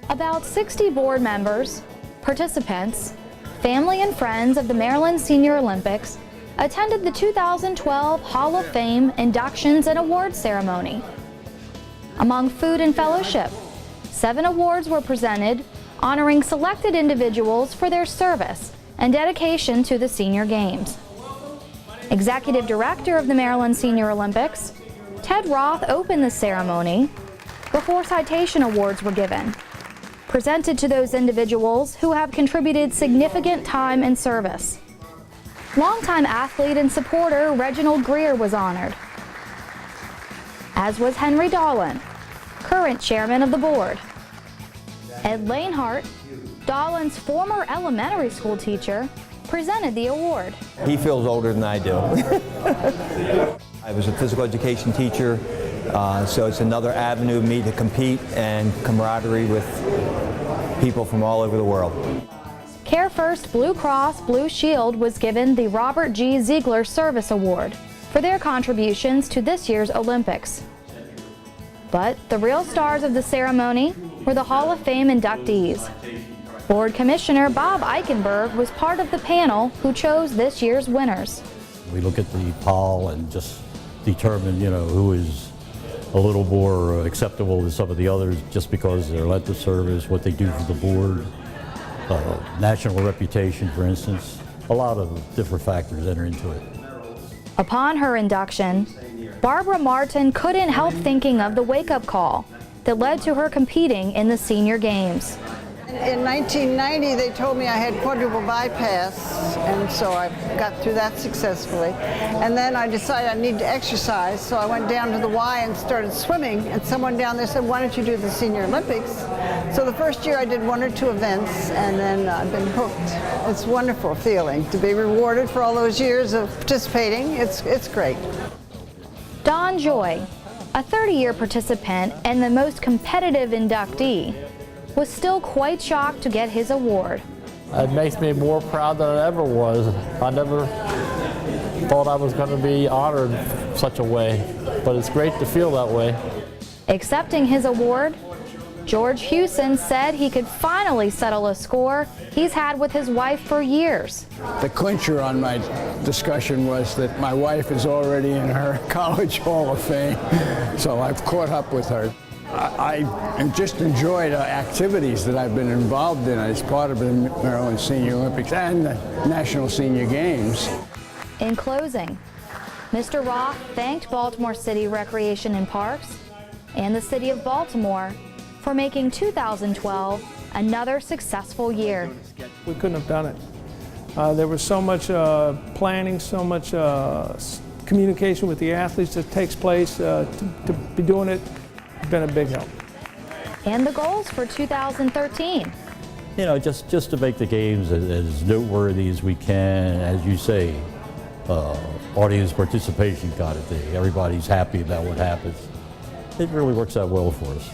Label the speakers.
Speaker 1: About 60 board members, participants, family and friends of the Maryland Senior Olympics attended the 2012 Hall of Fame inductions and awards ceremony. Among food and fellowship, 7 awards were presented honoring selected individuals for their service and dedication to the Senior Games. Executive Director of the Maryland Senior Olympics, Ted Roth, opened the ceremony before citation awards were given, presented to those individuals who have contributed significant time and service. Longtime athlete and supporter Reginald Greer was honored, as was Henry Dolan, current chairman of the board. Ed Lanehart, Dolan's former elementary school teacher, presented the award.
Speaker 2: He feels older than I do. I was a physical education teacher, so it's another avenue of me to compete and camaraderie with people from all over the world.
Speaker 1: Care First Blue Cross Blue Shield was given the Robert G. Ziegler Service Award for their contributions to this year's Olympics. But the real stars of the ceremony were the Hall of Fame inductees. Board Commissioner Bob Eichenberg was part of the panel who chose this year's winners.
Speaker 3: We look at the poll and just determine, who is a little more acceptable than some of the others just because of their length of service, what they do for the board, national reputation, for instance. A lot of different factors enter into it.
Speaker 1: Upon her induction, Barbara Martin couldn't help thinking of the wake-up call that led to her competing in the Senior Games.
Speaker 4: In 1990, they told me I had quadruple bypass, and so I got through that successfully. And then I decided I needed to exercise, so I went down to the Y and started swimming, and someone down there said, why don't you do the Senior Olympics? So the first year I did 1 or 2 events, and then I've been hooked. It's a wonderful feeling to be rewarded for all those years of participating. It's great.
Speaker 1: Don Joy, a 30-year participant and the most competitive inductee, was still quite shocked to get his award.
Speaker 5: It makes me more proud than I ever was. I never thought I was going to be honored such a way, but it's great to feel that way.
Speaker 1: Accepting his award, George Huson said he could finally settle a score he's had with his wife for years.
Speaker 6: The clincher on my discussion was that my wife is already in her College Hall of Fame, so I've caught up with her. I just enjoy the activities that I've been involved in as part of the Maryland Senior Olympics and the National Senior Games.
Speaker 1: In closing, Mr. Roth thanked Baltimore City Recreation and Parks and the City of Baltimore for making 2012 another successful year.
Speaker 7: We couldn't have done it. There was so much planning, so much communication with the athletes that takes place to be doing it. Been a big help.
Speaker 1: And the goals for 2013.
Speaker 3: Just to make the games as noteworthy as we can, as you say, audience participation kind of thing. Everybody's happy about what happens. It really works out well for us.